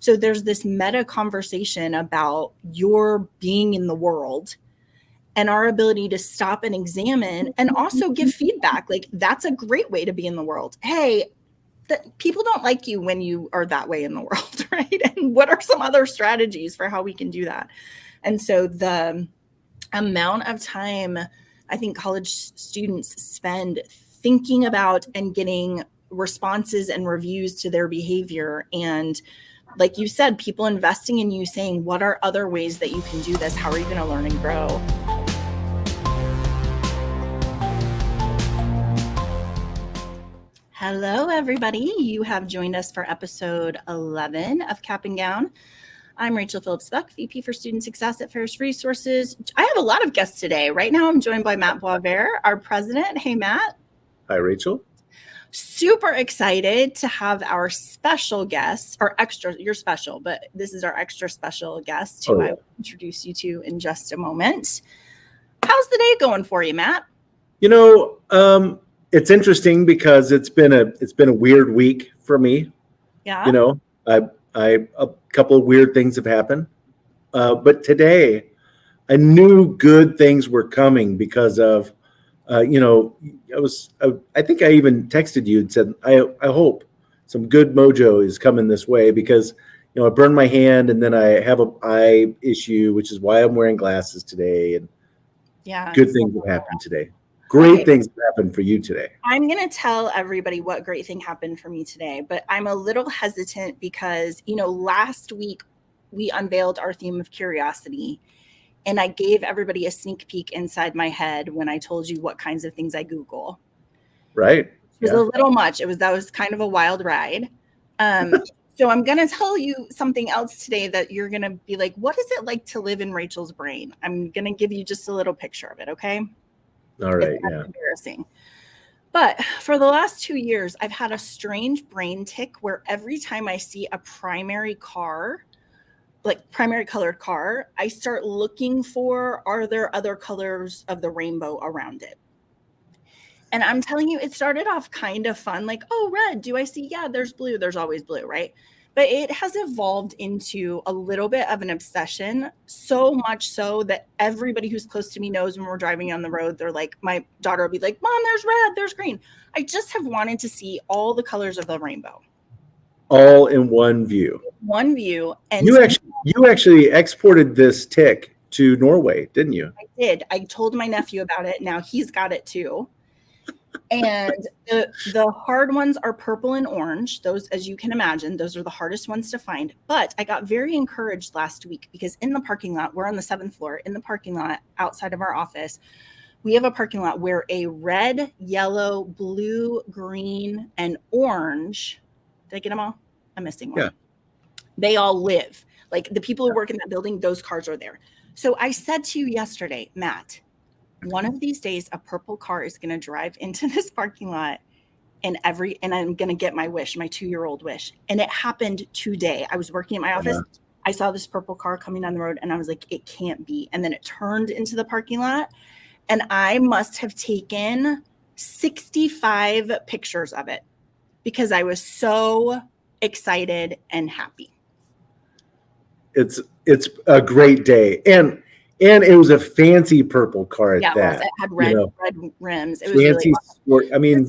So there's this meta conversation about your being in the world and our ability to stop and examine and also give feedback. Like, that's a great way to be in the world. Hey, people don't like you when you are that way in the world, right? And what are some other strategies for how we can do that? And so the amount of time I think college students spend thinking about and getting responses and reviews to their behavior, and like you said, people investing in you saying, what are other ways that you can do this? How are you going to learn and grow? Hello, everybody. You have joined us for episode 11 of Cap and Gown. I'm Rachel Phillips Buck, VP for Student Success at Pharos Resources. I have a lot of guests today. Right now, I'm joined by Matt Boisvert, our president. Hey, Matt. Hi, Rachel. Super excited to have our special guest, or extra, you're special, but this is our extra special guest who I will introduce you to in just a moment. How's the day going for you, Matt? It's interesting because it's been a weird week for me. Yeah. A couple of weird things have happened, but today I knew good things were coming because of, I think I even texted you and said I hope some good mojo is coming this way because I burned my hand and then I have an eye issue, which is why I'm wearing glasses today. And good things have happened today. Great things have happened for you today. I'm going to tell everybody what great thing happened for me today, but I'm a little hesitant because, last week we unveiled our theme of curiosity, and I gave everybody a sneak peek inside my head when I told you what kinds of things I Google. Right. It was a little much. That was kind of a wild ride. So I'm going to tell you something else today that you're going to be like, what is it like to live in Rachel's brain? I'm going to give you just a little picture of it. Okay. All right. Yeah. Embarrassing. But for the last 2 years, I've had a strange brain tick where every time I see a primary colored car, I start looking for, are there other colors of the rainbow around it? And I'm telling you, it started off kind of fun. Like, oh, red. Do I see? Yeah, there's blue. There's always blue, right? But it has evolved into a little bit of an obsession, so much so that everybody who's close to me knows when we're driving on the road, they're like, my daughter will be like, Mom, there's red, there's green. I just have wanted to see all the colors of the rainbow. All in one view. One view. And you actually exported this tick to Norway, didn't you? I did. I told my nephew about it. Now he's got it too. And the hard ones are purple and orange. Those, as you can imagine, those are the hardest ones to find. But I got very encouraged last week because in the parking lot, we're on the 7th floor, in the parking lot outside of our office, we have a parking lot where a red, yellow, blue, green, and orange, did I get them all? I'm missing one. Yeah. They all live. Like the people who work in that building, those cars are there. So I said to you yesterday, Matt, one of these days, a purple car is going to drive into this parking lot and I'm going to get my wish, my 2-year-old wish. And it happened today. I was working at my office. I saw this purple car coming down the road and I was like, it can't be. And then it turned into the parking lot and I must have taken 65 pictures of it because I was so excited and happy. It's a great day. And it was a fancy purple car at that. It had red rims. It was fancy really awesome. sport. I mean,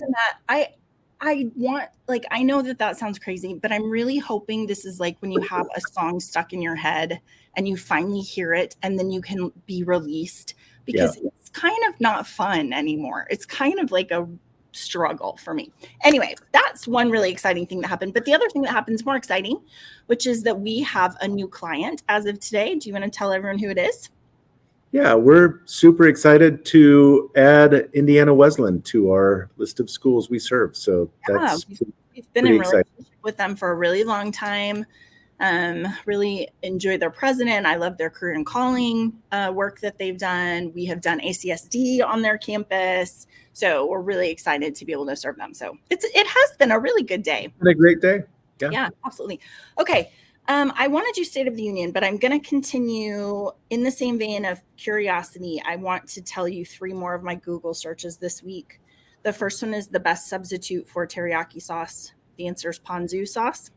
I want, like, I know that sounds crazy, but I'm really hoping this is like when you have a song stuck in your head and you finally hear it and then you can be released because it's kind of not fun anymore. It's kind of like a struggle for me. Anyway, that's one really exciting thing that happened. But the other thing that happened is more exciting, which is that we have a new client as of today. Do you want to tell everyone who it is? Yeah, we're super excited to add Indiana Wesleyan to our list of schools we serve. So we've been in relationship with them for a really long time. Really enjoy their president. I love their career and calling work that they've done. We have done ACSD on their campus. So we're really excited to be able to serve them. So it has been a really good day. It's been a great day. Yeah, absolutely. Okay. I want to do State of the Union, but I'm going to continue in the same vein of curiosity. I want to tell you 3 more of my Google searches this week. The first one is the best substitute for teriyaki sauce. The answer is ponzu sauce.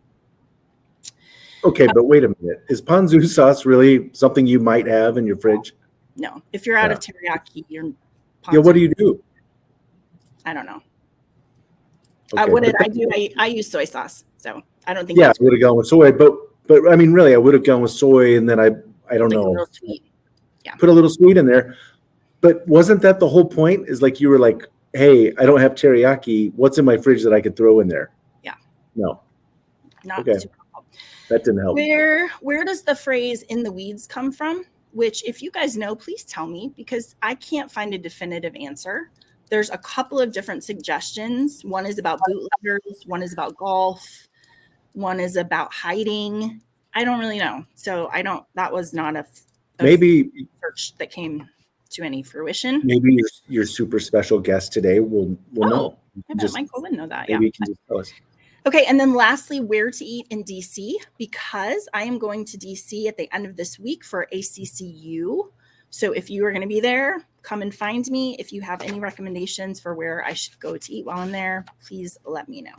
Okay, but wait a minute. Is ponzu sauce really something you might have in your fridge? No, if you're out Yeah. of teriyaki, you're Yeah, what do you do? I don't know. Okay, What but did I do? I use soy sauce, so I don't think yeah, I that's would have gone with soy, but I mean, really, I would have gone with soy, and then I don't like a know, little sweet. Yeah. put a little sweet in there. But wasn't that the whole point? Is like you were like, hey, I don't have teriyaki. What's in my fridge that I could throw in there? Yeah. No. Not Okay. super helpful. That didn't help. Where does the phrase "in the weeds" come from? Which, if you guys know, please tell me, because I can't find a definitive answer. There's a couple of different suggestions. One is about bootleggers. One is about golf. One is about hiding. I don't really know. So that was not a Maybe search that came to any fruition. maybe your super special guest today will know. I bet Michael would know that. Maybe Yeah. you can just tell us. Okay, and then lastly, where to eat in DC, because I am going to DC at the end of this week for ACCU. So if you are going to be there, come and find me. If you have any recommendations for where I should go to eat while I'm there, please let me know.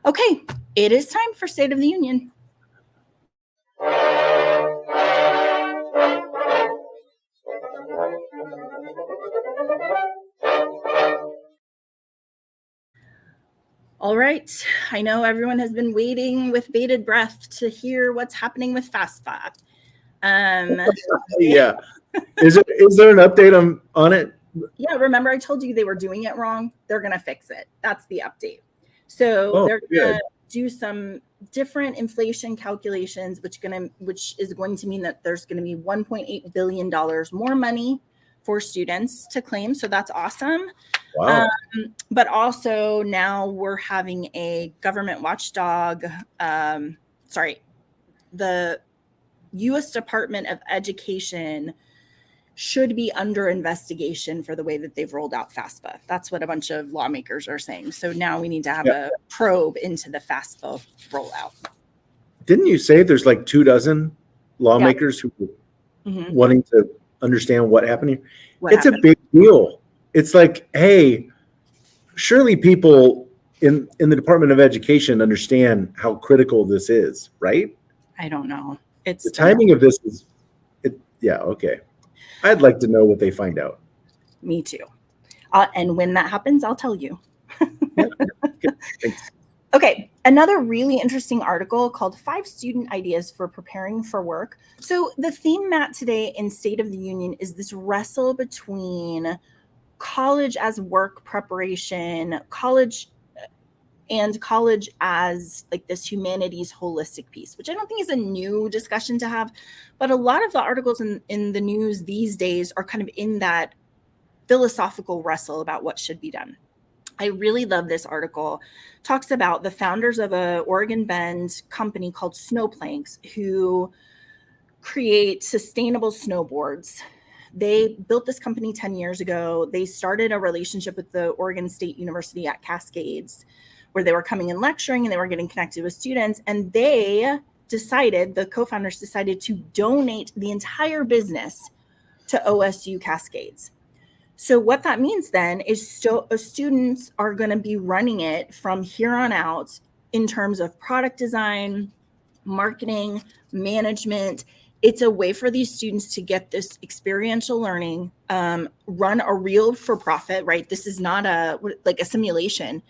Okay, it is time for State of the Union. All right. I know everyone has been waiting with bated breath to hear what's happening with FAFSA. Yeah. Is there an update on it? Yeah, remember I told you they were doing it wrong? They're going to fix it. That's the update. So they're going to do some different inflation calculations, which is going to mean that there's going to be $1.8 billion more money for students to claim. So that's awesome. Wow. But also now we're having a government watchdog. The U.S. Department of Education should be under investigation for the way that they've rolled out FAFSA. That's what a bunch of lawmakers are saying. So now we need to have a probe into the FAFSA rollout. Didn't you say there's like 24 lawmakers who are wanting to understand what happened here? It's a big deal. It's like, hey, surely people in the Department of Education understand how critical this is, right? I don't know. It's the timing of this is, okay. I'd like to know what they find out. Me too. And when that happens, I'll tell you. Thanks. Okay, another really interesting article called 5 Student Ideas for Preparing for Work. So the theme, Matt, today in State of the Union is this wrestle between college as work preparation, college as like this humanities holistic piece, which I don't think is a new discussion to have, but a lot of the articles in the news these days are kind of in that philosophical wrestle about what should be done. I really love this article. Talks about the founders of a Oregon Bend company called Snowplanks, who create sustainable snowboards. They built this company 10 years ago. They started a relationship with the Oregon State University at Cascades, where they were coming and lecturing and they were getting connected with students. And the co-founders decided to donate the entire business to OSU Cascades. So what that means then is students are going to be running it from here on out in terms of product design, marketing, management. It's a way for these students to get this experiential learning, run a real for-profit, right? This is not a simulation.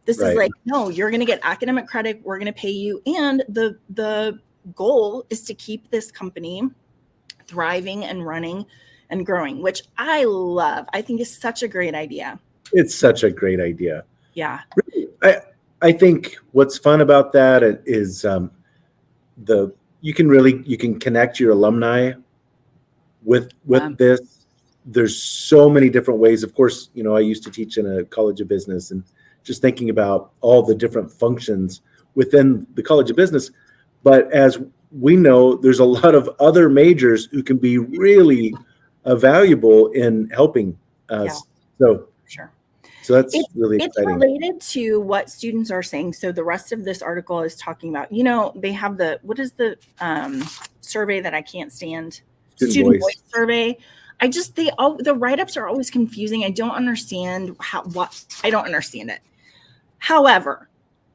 This is like, no, you're going to get academic credit. We're going to pay you. And the goal is to keep this company thriving and running and growing, which I love. I think is such a great idea. It's such a great idea. Yeah. I think what's fun about that is you can connect your alumni with this. There's so many different ways. Of course, I used to teach in a college of business, and just thinking about all the different functions within the College of Business. But as we know, there's a lot of other majors who can be really valuable in helping us. So sure. So that's really exciting. It's related to what students are saying. So the rest of this article is talking about, they have what is the survey that I can't stand? Student voice survey. The write-ups are always confusing. I don't understand I don't understand it. However,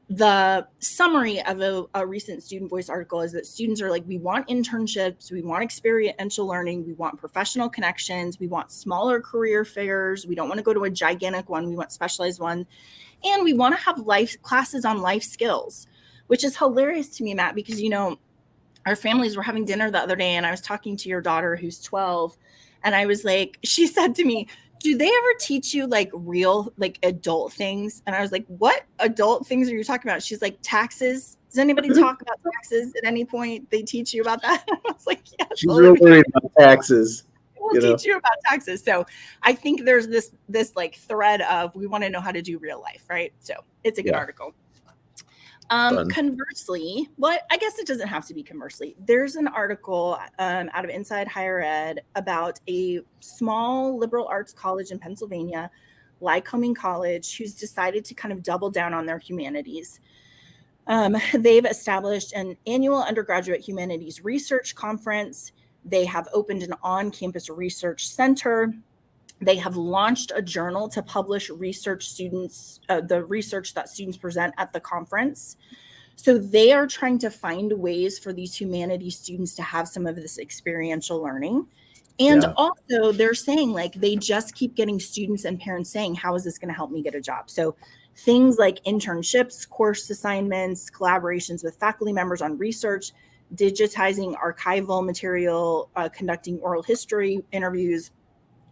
the summary of a recent Student Voice article is that students are like, we want internships, we want experiential learning, we want professional connections, we want smaller career fairs, we don't want to go to a gigantic one, we want specialized one, and we want to have life classes on life skills, which is hilarious to me, Matt, because, you know, our families were having dinner the other day and I was talking to your daughter who's 12, and I was like, she said to me, do they ever teach you like real, like adult things? And I was like, what adult things are you talking about? She's like, taxes. Does anybody talk about taxes at any point? They teach you about that? I was like, yes. She's real worried about taxes. We'll teach you about taxes. So I think there's this like thread of, we want to know how to do real life, right? So it's a good article. Conversely, well, I guess it doesn't have to be conversely. There's an article out of Inside Higher Ed about a small liberal arts college in Pennsylvania, Lycoming College, who's decided to kind of double down on their humanities. They've established an annual undergraduate humanities research conference. They have opened an on-campus research center. They have launched a journal to publish research students, the research that students present at the conference. So they are trying to find ways for these humanities students to have some of this experiential learning. And also they're saying, like, they just keep getting students and parents saying, how is this going to help me get a job? So things like internships, course assignments, collaborations with faculty members on research, digitizing archival material, conducting oral history interviews,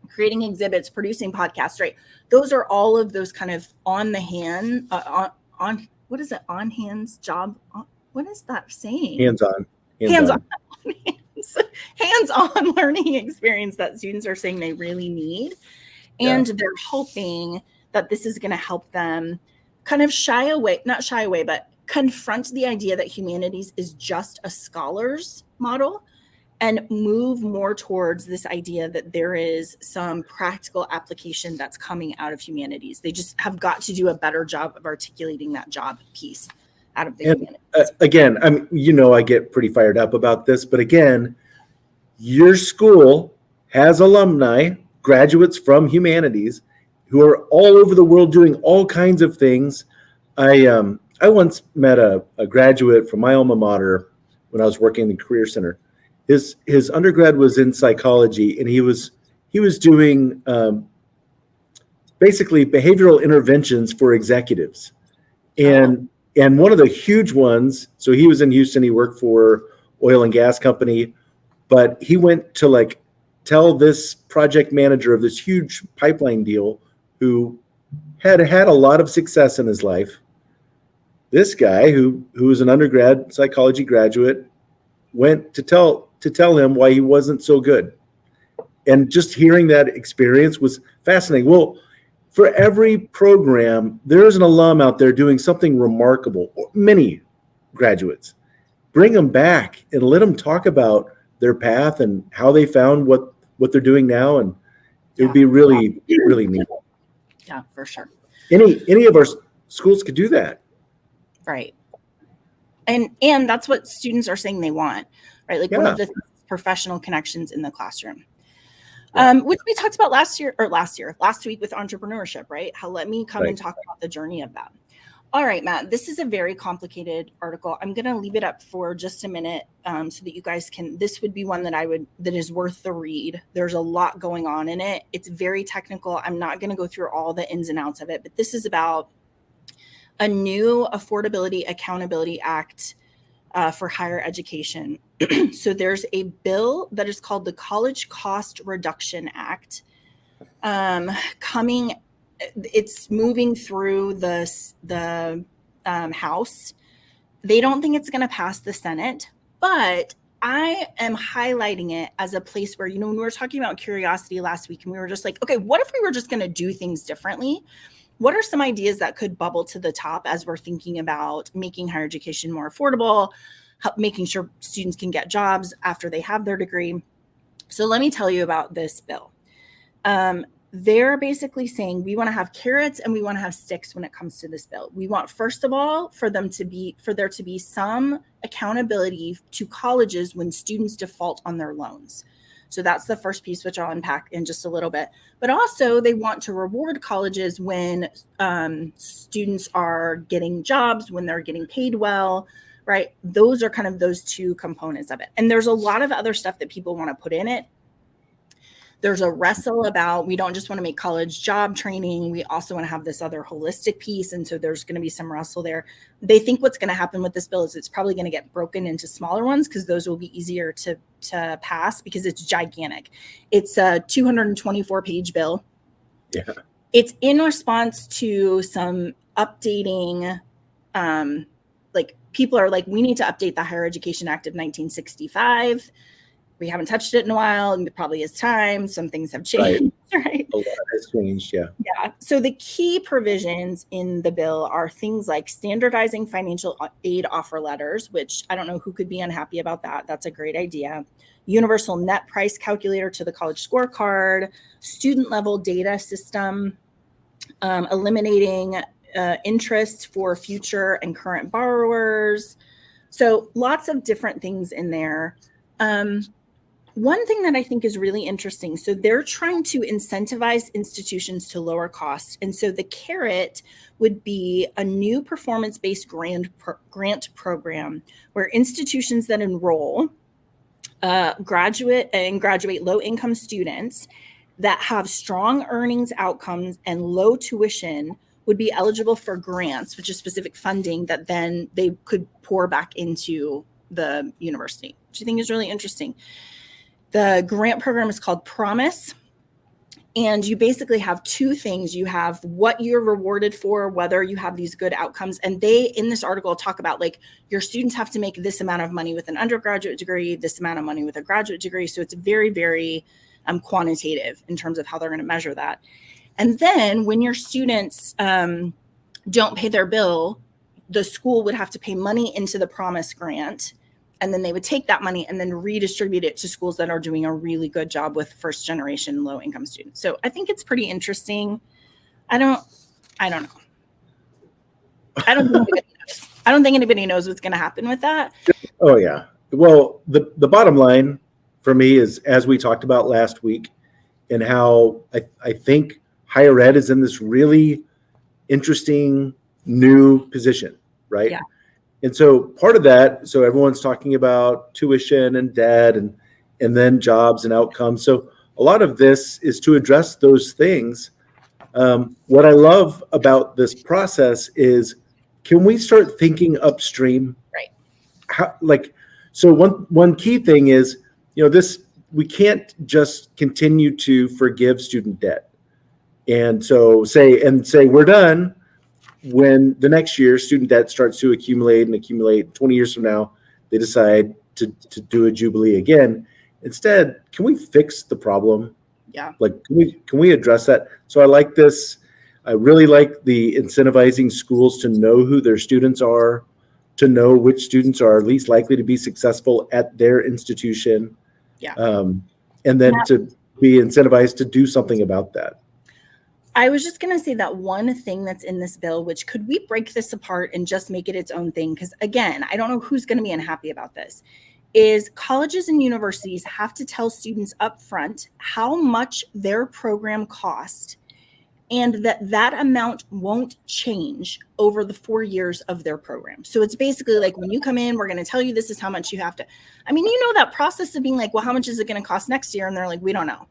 creating exhibits, producing podcasts, right? Those are all of those kind of on the hand, on what is it? On hands job. What is that saying? Hands-on learning experience that students are saying they really need. And they're hoping that this is going to help them kind of not shy away, but confront the idea that humanities is just a scholar's model, and move more towards this idea that there is some practical application that's coming out of humanities. They just have got to do a better job of articulating that job piece out of the humanities. Again, I get pretty fired up about this, but again, your school has alumni, graduates from humanities, who are all over the world doing all kinds of things. I once met a graduate from my alma mater when I was working in the Career Center. His undergrad was in psychology, and he was doing basically behavioral interventions for executives, and one of the huge ones. So he was in Houston. He worked for oil and gas company, but he went to like tell this project manager of this huge pipeline deal, who had a lot of success in his life. This guy who was an undergrad psychology graduate went to tell him why he wasn't so good. And just hearing that experience was fascinating. Well, for every program, there's an alum out there doing something remarkable, many graduates. Bring them back and let them talk about their path and how they found what they're doing now. And it would be really, really neat. Yeah, for sure. Any of our schools could do that. Right. And that's what students are saying they want, right? Like one of the professional connections in the classroom, which we talked about last week with entrepreneurship, right? Let me come and talk about the journey of that. All right, Matt, this is a very complicated article. I'm going to leave it up for just a minute so that you guys this would be one that is worth the read. There's a lot going on in it. It's very technical. I'm not going to go through all the ins and outs of it, but this is about a new Affordability Accountability Act for higher education. So there's a bill that is called the College Cost Reduction Act coming. It's moving through the House. They don't think it's going to pass the Senate, but I am highlighting it as a place where, when we were talking about curiosity last week, and we were just like, okay, what if we were just going to do things differently? What are some ideas that could bubble to the top as we're thinking about making higher education more affordable, making sure students can get jobs after they have their degree? So let me tell you about this bill. They're basically saying we want to have carrots and we want to have sticks when it comes to this bill. We want, first of all, for there to be some accountability to colleges when students default on their loans. So that's the first piece, which I'll unpack in just a little bit. But also they want to reward colleges when students are getting jobs, when they're getting paid well, right? Those are kind of those two components of it. And there's a lot of other stuff that people want to put in it. There's a wrestle about, we don't just want to make college job training. We also want to have this other holistic piece. And so there's going to be some wrestle there. They think what's going to happen with this bill is it's probably going to get broken into smaller ones because those will be easier to pass because it's gigantic. It's a 224-page bill. Yeah. It's in response to some updating, like people are like, we need to update the Higher Education Act of 1965. We haven't touched it in a while, and it probably is time. Some things have changed, right? A lot has changed, yeah. Yeah. So the key provisions in the bill are things like standardizing financial aid offer letters, which I don't know who could be unhappy about that. That's a great idea. Universal net price calculator to the college scorecard, student level data system, eliminating interest for future and current borrowers. So lots of different things in there. One thing that I think is really interesting, so they're trying to incentivize institutions to lower costs. And so the carrot would be a new performance-based grant program where institutions that enroll graduate low-income students that have strong earnings outcomes and low tuition would be eligible for grants, which is specific funding that then they could pour back into the university, which I think is really interesting. The grant program is called Promise. And you basically have two things. You have what you're rewarded for, whether you have these good outcomes. And they, in this article, talk about like your students have to make this amount of money with an undergraduate degree, this amount of money with a graduate degree. So it's very, very quantitative in terms of how they're going to measure that. And then when your students don't pay their bill, the school would have to pay money into the Promise grant. And then they would take that money and then redistribute it to schools that are doing a really good job with first generation low income students. So I think it's pretty interesting. I don't know. I don't think anybody knows what's going to happen with that. Oh yeah. Well, the bottom line for me is, as we talked about last week, and how I think higher ed is in this really interesting new position, right? Yeah. And so part of that, so everyone's talking about tuition and debt and then jobs and outcomes. So a lot of this is to address those things. What I love about this process is, can we start thinking upstream? Right. So one key thing is, we can't just continue to forgive student debt. And so say we're done. When the next year student debt starts to accumulate 20 years from now, they decide to do a jubilee again. Instead, can we fix the problem? Yeah. Like, can we address that? So I like this. I really like the incentivizing schools to know who their students are, to know which students are least likely to be successful at their institution. Yeah. And then to be incentivized to do something about that. I was just going to say that one thing that's in this bill, which could we break this apart and just make it its own thing? Because again, I don't know who's going to be unhappy about this, is colleges and universities have to tell students up front how much their program cost, and that amount won't change over the 4 years of their program. So it's basically like, when you come in, we're going to tell you this is how much you have to. I mean, that process of being like, well, how much is it going to cost next year? And they're like, we don't know.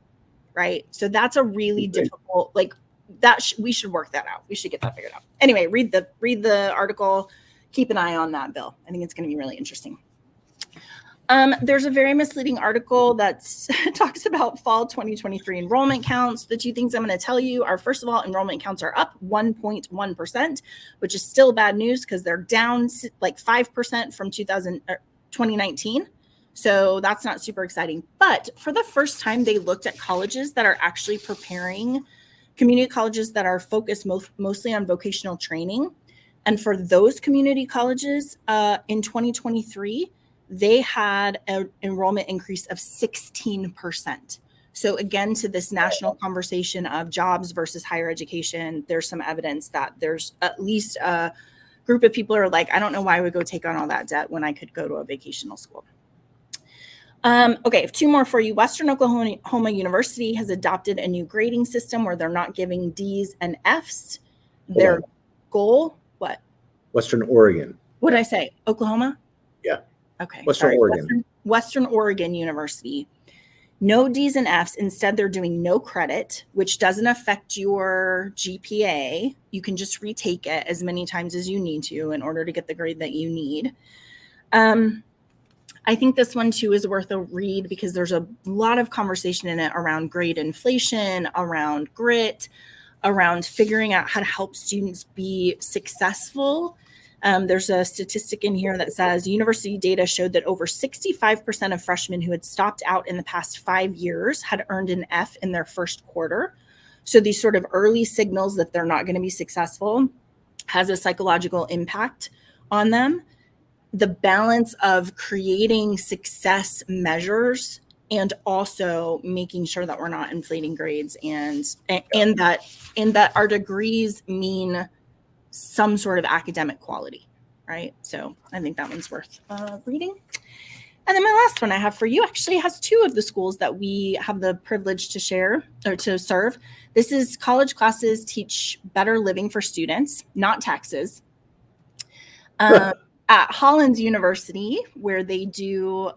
Right. So that's a really difficult, we should work that out. We should get that figured out. Anyway, read the article, keep an eye on that bill. I think it's going to be really interesting. There's a very misleading article that talks about fall 2023 enrollment counts. The two things I'm going to tell you are, first of all, enrollment counts are up 1.1%, which is still bad news because they're down like 5% from 2019. So that's not super exciting. But for the first time, they looked at colleges that are actually preparing, community colleges that are focused mostly on vocational training. And for those community colleges in 2023, they had an enrollment increase of 16%. So again, to this national conversation of jobs versus higher education, there's some evidence that there's at least a group of people who are like, I don't know why I would go take on all that debt when I could go to a vocational school. Okay, I have two more for you. Western Oklahoma University has adopted a new grading system where they're not giving D's and F's. Their goal, what? Western Oregon. What did I say? Oklahoma? Yeah. Okay. Western Sorry. Oregon. Western Oregon University. No D's and F's. Instead, they're doing no credit, which doesn't affect your GPA. You can just retake it as many times as you need to in order to get the grade that you need. I think this one too is worth a read because there's a lot of conversation in it around grade inflation, around grit, around figuring out how to help students be successful. There's a statistic in here that says university data showed that over 65% of freshmen who had stopped out in the past 5 years had earned an F in their first quarter. So these sort of early signals that they're not going to be successful has a psychological impact on them. The balance of creating success measures and also making sure that we're not inflating grades and that our degrees mean some sort of academic quality, right? So I think that one's worth reading. And then my last one I have for you actually has two of the schools that we have the privilege to share or to serve. This is College Classes Teach Better Living for Students, not taxes. At Hollins University, where they do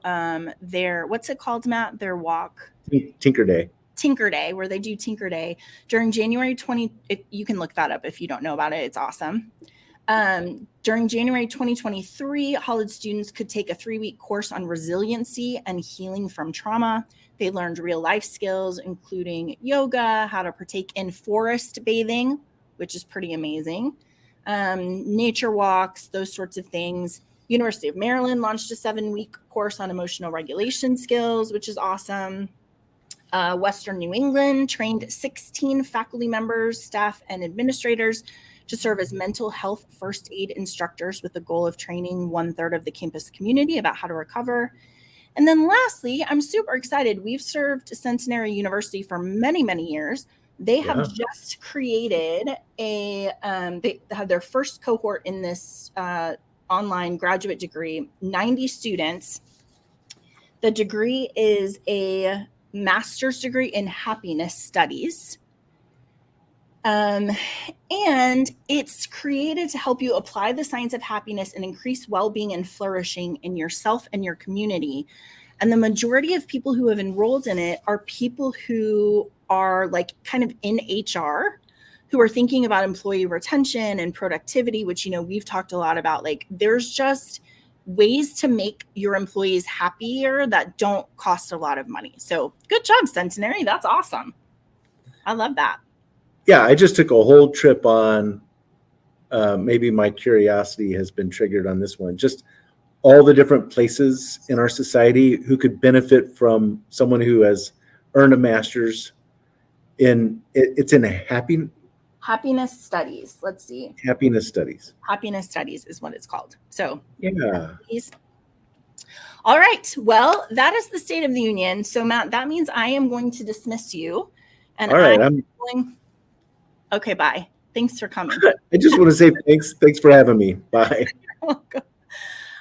their, what's it called, Matt? Their walk? Tinker Day, where they do Tinker Day during January 20. You can look that up if you don't know about it. It's awesome. During January 2023, Hollins students could take a 3-week course on resiliency and healing from trauma. They learned real life skills, including yoga, how to partake in forest bathing, which is pretty amazing. Nature walks, those sorts of things. University of Maryland launched a 7-week course on emotional regulation skills, which is awesome. Western New England trained 16 faculty members, staff, and administrators to serve as mental health first aid instructors with the goal of training 1/3 of the campus community about how to recover. And then lastly, I'm super excited. We've served Centenary University for many, many years. They have just created they have their first cohort in this online graduate degree, 90 students. The degree is a master's degree in happiness studies. And it's created to help you apply the science of happiness and increase well-being and flourishing in yourself and your community. And the majority of people who have enrolled in it are people who are like kind of in HR, who are thinking about employee retention and productivity, which, you know, we've talked a lot about. Like, there's just ways to make your employees happier that don't cost a lot of money. So good job, Centenary. That's awesome. I love that. Yeah, I just took a whole trip on, maybe my curiosity has been triggered on this one, just all the different places in our society who could benefit from someone who has earned a master's in, it's in happiness studies. Let's see. Happiness studies. Happiness studies is what it's called. So yeah. All right. Well, that is the State of the Union. So Matt, that means I am going to dismiss you. And all right, I'm going. Okay, bye. Thanks for coming. I just want to say thanks for having me. Bye. You're welcome.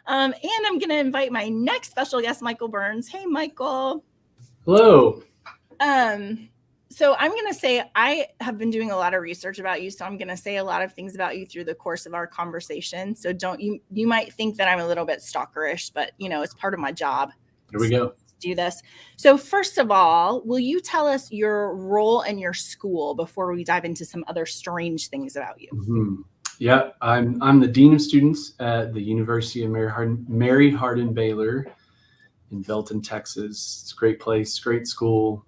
And I'm going to invite my next special guest, Michael Burns. Hey, Michael. Hello. So I'm going to say I have been doing a lot of research about you. So I'm going to say a lot of things about you through the course of our conversation. So you might think that I'm a little bit stalkerish, but you know, it's part of my job. Here we go. Do this. So first of all, will you tell us your role and your school before we dive into some other strange things about you? Mm-hmm. Yeah, I'm the Dean of Students at the University of Mary Harden-Baylor in Belton, Texas. It's a great place, great school.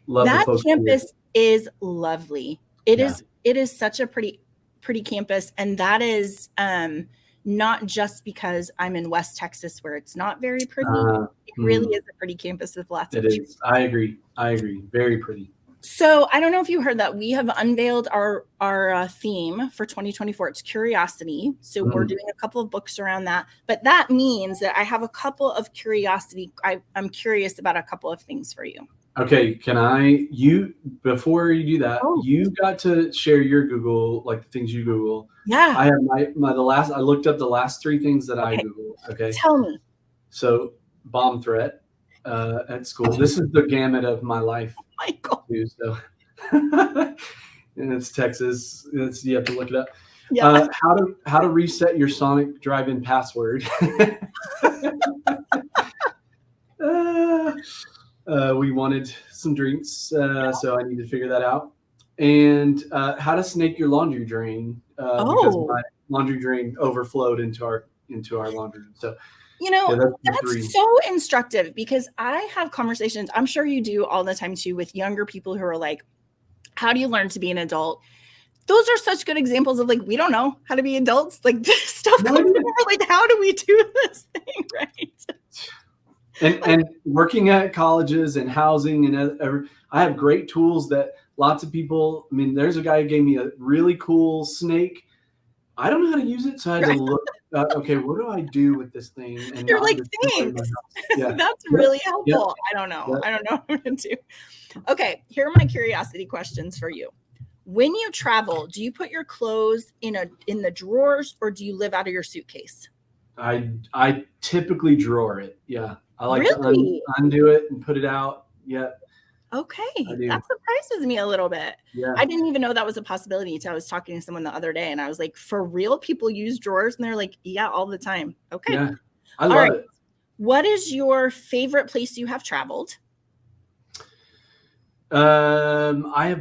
Love that the folks campus here. Is lovely. It is such a pretty campus, and that is not just because I'm in West Texas where it's not very pretty. It really is a pretty campus with lots of trees. I agree. Very pretty. So I don't know if you heard that we have unveiled our theme for 2024. It's curiosity. So we're doing a couple of books around that. But that means that I have a couple of curiosity. I'm curious about a couple of things for you. Okay, before you do that, you got to share your Google, like the things you Google. Yeah. I have I looked up the last 3 things that I Googled. Okay. Tell me. So bomb threat. at school. This is the gamut of my life Michael. too. So, and it's Texas. You have to look it up. Yeah. How to reset your Sonic drive-in password. We wanted some drinks, so I need to figure that out. And how to snake your laundry drain, because my laundry drain overflowed into our laundry room. So, that's so instructive, because I have conversations, I'm sure you do all the time too, with younger people who are like, how do you learn to be an adult? Those are such good examples of like, we don't know how to be adults. Like this stuff comes over, like, how do we do this thing, right? And working at colleges and housing and I have great tools that lots of people, I mean, there's a guy who gave me a really cool snake. I don't know how to use it, so I had to look. Okay, what do I do with this thing? And you're like, thanks. Yeah. That's really helpful. Yeah. I don't know. I don't know what to do. Okay, here are my curiosity questions for you. When you travel, do you put your clothes in the drawers, or do you live out of your suitcase? I typically drawer it. Yeah, I like to undo it and put it out. Yeah. Okay, that surprises me a little bit. Yeah. I didn't even know that was a possibility until I was talking to someone the other day, and I was like, for real, people use drawers? And they're like, yeah, all the time. Okay. Yeah, I love it. What is your favorite place you have traveled? I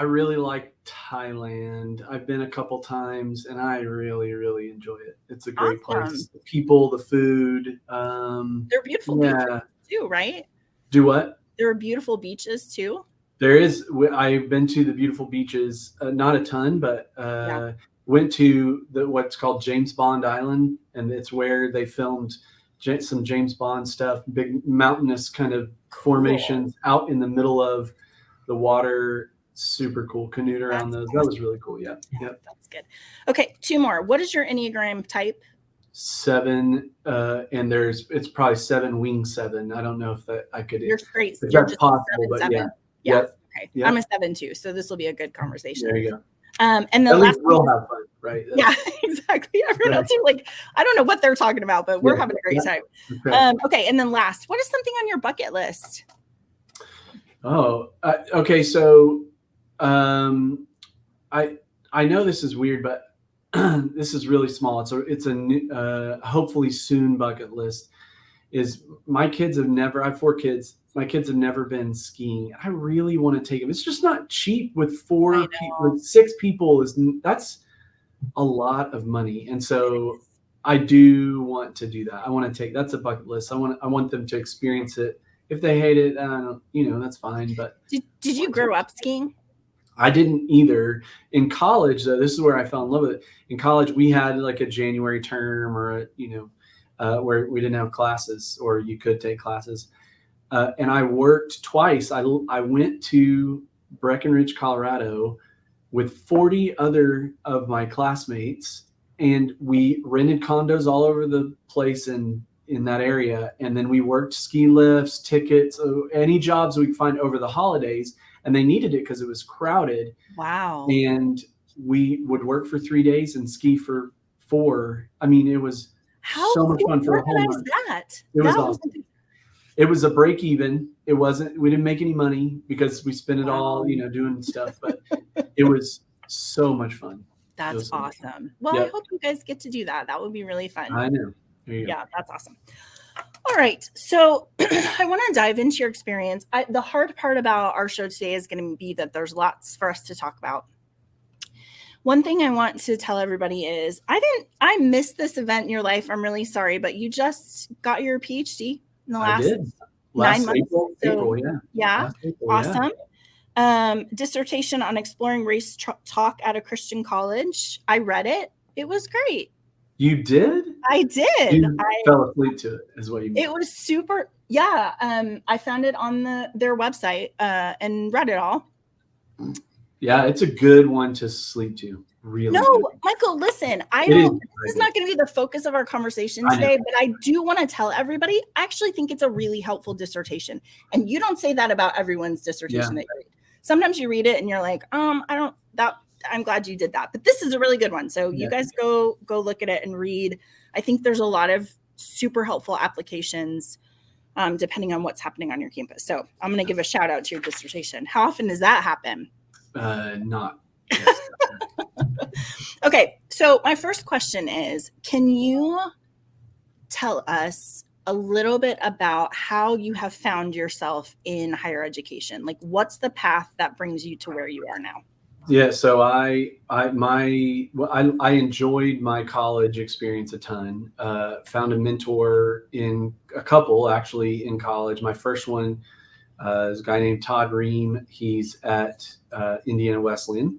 really like Thailand. I've been a couple times and I really, really enjoy it. It's a great place. The people, the food. They're beautiful beaches too, right? Do what? There are beautiful beaches too. There is. I've been to the beautiful beaches, not a ton, but went to what's called James Bond Island, and it's where they filmed some James Bond stuff, big mountainous kind of formations out in the middle of the water. Super cool. Canoed around those. That was really cool. Yeah. Yep. That's good. Okay, 2 more. What is your Enneagram type? 7, and it's probably 7 wing 7. I don't know if that I could. You're straight. If that's possible, but 7. Yeah. Yep. Okay. Yep. I'm a 7 too, so this will be a good conversation. There you go. And then at least we'll have fun, right? Yeah, exactly. Everyone else, like, I don't know what they're talking about, but we're having a great time. Okay, and then last, what is something on your bucket list? Oh, okay. So, I know this is weird, but this is really small. It's a new, hopefully soon bucket list. Is my kids have never. I have 4 kids. My kids have never been skiing. I really want to take them. It's just not cheap with 6 people. That's a lot of money, and so I do want to do that. I want to that's a bucket list. I want them to experience it. If they hate it, that's fine. But did you grow up skiing? I didn't either. In college, though, this is where I fell in love with it. In college, we had like a January term, or where we didn't have classes, or you could take classes. And I worked twice. I went to Breckenridge, Colorado, with 40 other of my classmates, and we rented condos all over the place in that area. And then we worked ski lifts, tickets, any jobs we could find over the holidays. And they needed it because it was crowded. Wow. And we would work for 3 days and ski for 4. I mean, it was so much fun for a whole month. It was awesome. It was a break even. We didn't make any money because we spent it all, doing stuff, but it was so much fun. That's awesome. Well, I hope you guys get to do that. That would be really fun. I know. Yeah, that's awesome. All right. So I want to dive into your experience. The hard part about our show today is going to be that there's lots for us to talk about. One thing I want to tell everybody is I missed this event in your life. I'm really sorry, but you just got your PhD in the last 9 months. April, yeah. April, awesome. Yeah. Dissertation on exploring race talk at a Christian college. I read it. It was great. You did? I did. You fell asleep to it, is what you mean. It was super. Yeah. I found it on their website and read it all. Yeah, it's a good one to sleep to. Really? No, good. Michael, listen, this is not going to be the focus of our conversation today, but I do want to tell everybody, I actually think it's a really helpful dissertation. And you don't say that about everyone's dissertation that you read. Sometimes you read it and you're like, I'm glad you did that. But this is a really good one. So you guys go look at it and read. I think there's a lot of super helpful applications depending on what's happening on your campus. So I'm going to give a shout out to your dissertation. How often does that happen? Not. Yes. Okay. So my first question is, can you tell us a little bit about how you have found yourself in higher education? Like, what's the path that brings you to where you are now? Yeah, so I enjoyed my college experience a ton. Found a mentor in a couple actually in college. My first one is a guy named Todd Ream. He's at Indiana Wesleyan.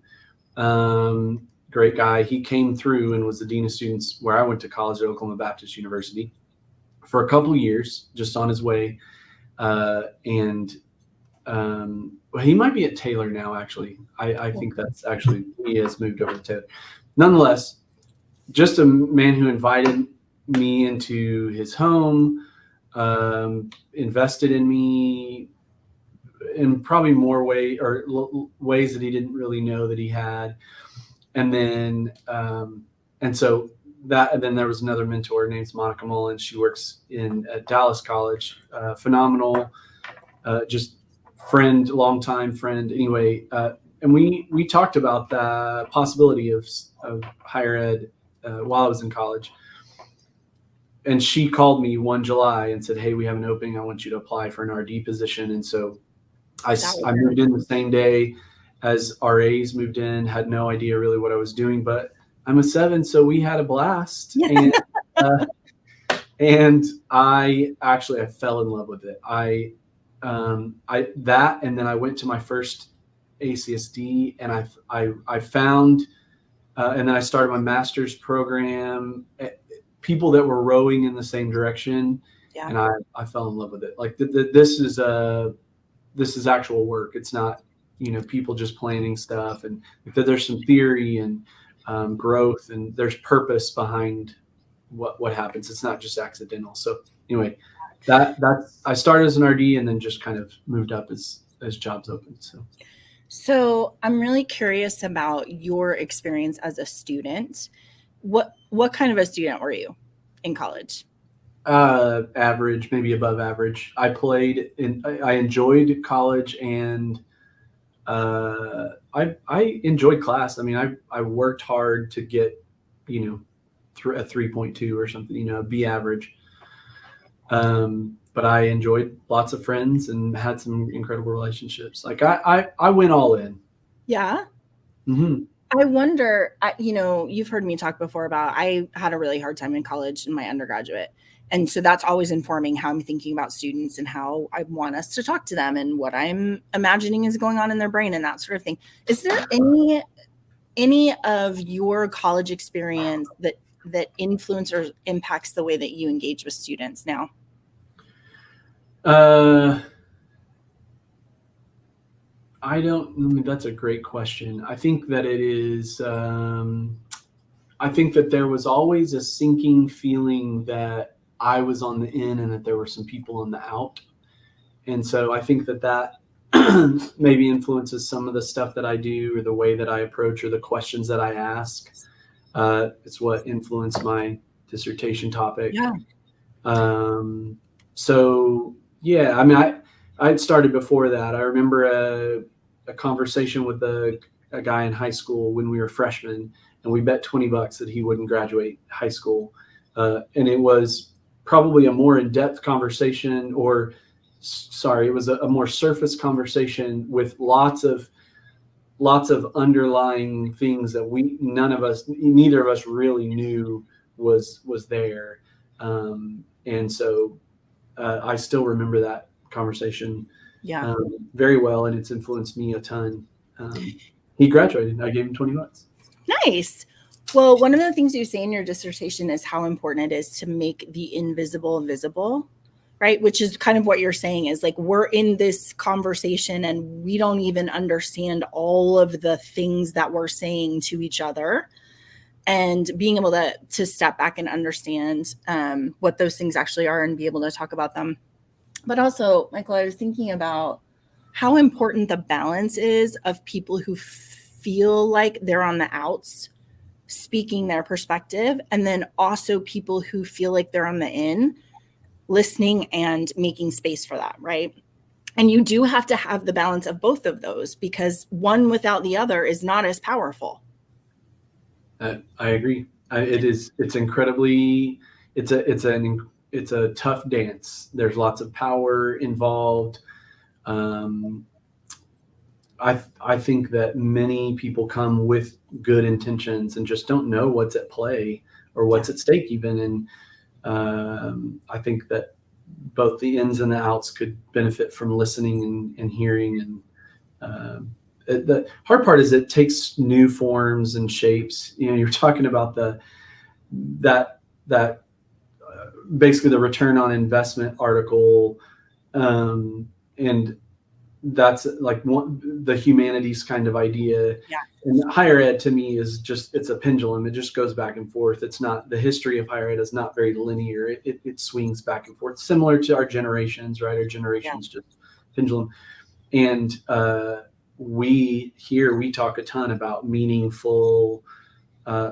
Great guy. He came through and was the dean of students where I went to college at Oklahoma Baptist University for a couple of years, just on his way. Well, he might be at Taylor now, actually. I think that's actually, he has moved over to Taylor. Nonetheless, just a man who invited me into his home, invested in me in probably more ways that he didn't really know that he had. And then, and then there was another mentor named Monica Mullen. She works at Dallas College, phenomenal, just friend, longtime friend. Anyway, and we talked about the possibility of higher ed while I was in college. And she called me one July and said, "Hey, we have an opening. I want you to apply for an RD position." And so I moved in the same day as RAs moved in. Had no idea really what I was doing, but I'm a 7, so we had a blast. And I fell in love with it. And then I went to my first ACSD, and I found, and then I started my master's program. People that were rowing in the same direction, and I fell in love with it. Like this is actual work. It's not people just planning stuff, and there's some theory and growth, and there's purpose behind what happens. It's not just accidental. So anyway. I started as an RD and then just kind of moved up as jobs opened. So I'm really curious about your experience as a student. What kind of a student were you in college? Average, maybe above average. I enjoyed college, and I enjoyed class. I mean, I worked hard to get a 3.2 or something, be average. But I enjoyed lots of friends and had some incredible relationships. Like I went all in. Yeah. Mm-hmm. I wonder, you've heard me talk before about, I had a really hard time in college in my undergraduate. And so that's always informing how I'm thinking about students and how I want us to talk to them and what I'm imagining is going on in their brain and that sort of thing. Is there any of your college experience that influence or impacts the way that you engage with students now? That's a great question. I think that it is, I think that there was always a sinking feeling that I was on the in and that there were some people on the out. And so I think that maybe influences some of the stuff that I do or the way that I approach or the questions that I ask. It's what influenced my dissertation topic. Yeah. So yeah, I mean, I'd started before that. I remember a conversation with a guy in high school when we were freshmen, and we bet $20 that he wouldn't graduate high school. And it was probably a more in-depth conversation, it was a more surface conversation with lots of underlying things that neither of us really knew was there. And so I still remember that conversation very well, and it's influenced me a ton. He graduated. I gave him $20. Nice. Well, one of the things you say in your dissertation is how important it is to make the invisible visible, right? Which is kind of what you're saying is like, we're in this conversation and we don't even understand all of the things that we're saying to each other, and being able to step back and understand what those things actually are and be able to talk about them. But also, Michael, I was thinking about how important the balance is of people who feel like they're on the outs speaking their perspective, and then also people who feel like they're on the in listening and making space for that, right? And you do have to have the balance of both of those, because one without the other is not as powerful. I agree. It's incredibly, it's a tough dance. There's lots of power involved. I think that many people come with good intentions and just don't know what's at play or what's at stake even. And I think that both the ins and the outs could benefit from listening and hearing. And the hard part is it takes new forms and shapes. You know, you're talking about that basically the return on investment article, and that's like the humanities kind of idea. Yeah. And higher ed to me is just, it's a pendulum. It just goes back and forth. It's not, the history of higher ed is not very linear. It swings back and forth, similar to our generations, right? Our generations just pendulum. And we talk a ton about meaningful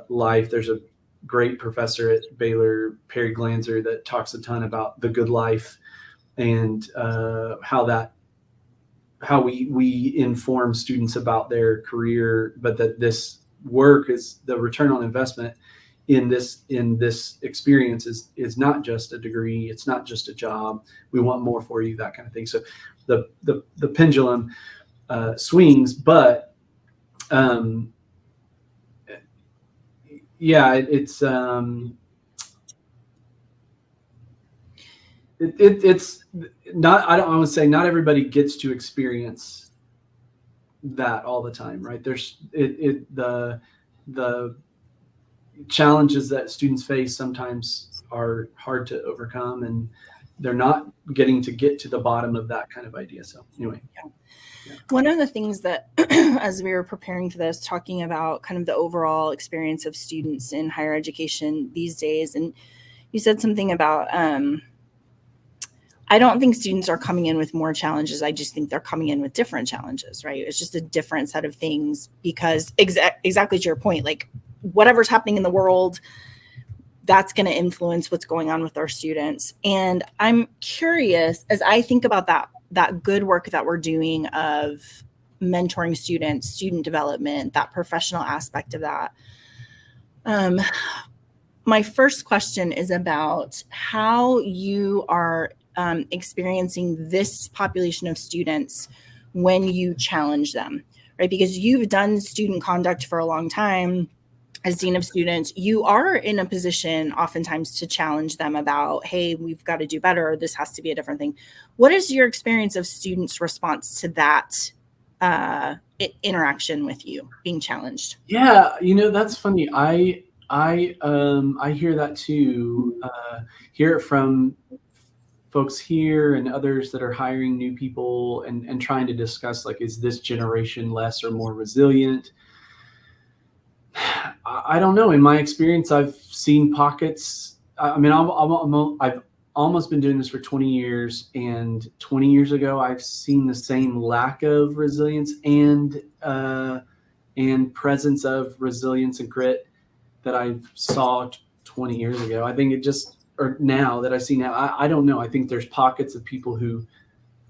life. There's a great professor at Baylor, Perry Glanzer, that talks a ton about the good life and how we inform students about their career, but that this work is the return on investment in this experience is not just a degree. It's not just a job. We want more for you, that kind of thing. So the pendulum swings, but it's not, I want to say not everybody gets to experience that all the time, right? There's the challenges that students face sometimes are hard to overcome, and they're not getting to get to the bottom of that kind of idea. So anyway. Yeah. One of the things that, as we were preparing for this, talking about kind of the overall experience of students in higher education these days, and you said something about, I don't think students are coming in with more challenges. I just think they're coming in with different challenges, right? It's just a different set of things, because exactly to your point, like whatever's happening in the world, that's going to influence what's going on with our students. And I'm curious, as I think about that good work that we're doing of mentoring students, student development, that professional aspect of that. My first question is about how you are experiencing this population of students when you challenge them, right? Because you've done student conduct for a long time. As dean of students, you are in a position oftentimes to challenge them about, hey, we've got to do better. This has to be a different thing. What is your experience of students' response to that interaction with you being challenged? Yeah, that's funny. I hear that too. Hear it from folks here and others that are hiring new people and trying to discuss, like, is this generation less or more resilient? I don't know. In my experience, I've seen pockets. I mean, I've almost been doing this for 20 years, and 20 years ago, I've seen the same lack of resilience and presence of resilience and grit that I saw 20 years ago. I think now that I see now, I don't know. I think there's pockets of people who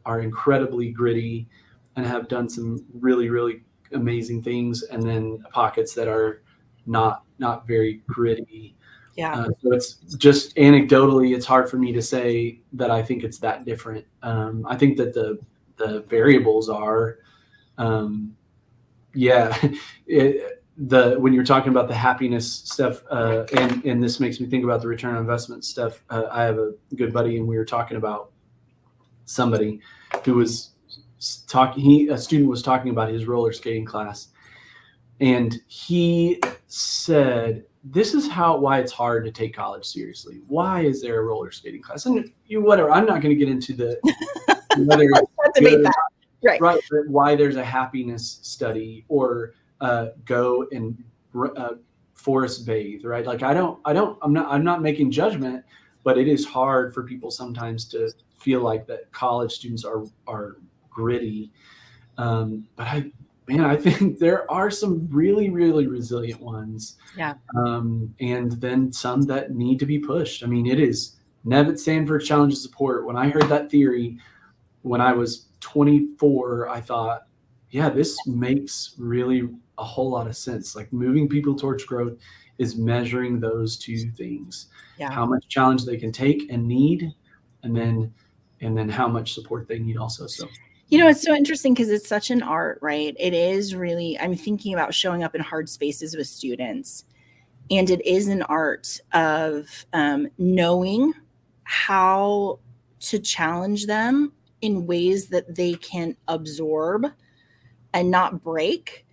are incredibly gritty and have done some really, really amazing things, and then pockets that are not very gritty. Yeah. So it's just anecdotally, it's hard for me to say that I think it's that different. I think that the variables are, when you're talking about the happiness stuff, and this makes me think about the return on investment stuff. I have a good buddy, and we were talking about somebody who was a student was talking about his roller skating class, and he said, this is why it's hard to take college seriously. Why is there a roller skating class? And whatever, I'm not going to get into the whether it's debate that. Right. But why there's a happiness study, or go and forest bathe, right? Like I'm not making judgment, but it is hard for people sometimes to feel like that college students are gritty. But I think there are some really, really resilient ones. Yeah. And then some that need to be pushed. I mean, it is Nevitt Sanford challenge of support. When I heard that theory when I was 24, I thought, yeah, this makes really a whole lot of sense. Like moving people towards growth is measuring those two things, how much challenge they can take and need, and then how much support they need also. So, it's so interesting because it's such an art, right? It is really, I'm thinking about showing up in hard spaces with students, and it is an art of knowing how to challenge them in ways that they can absorb and not break.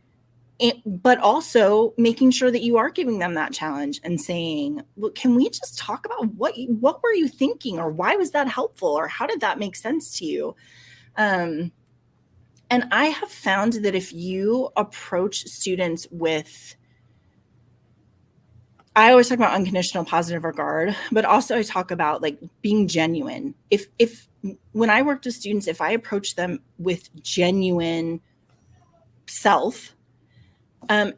But also making sure that you are giving them that challenge and saying, well, can we just talk about what were you thinking, or why was that helpful, or how did that make sense to you? And I have found that if you approach students with, I always talk about unconditional positive regard, but also I talk about like being genuine. If when I worked with students, if I approach them with genuine self,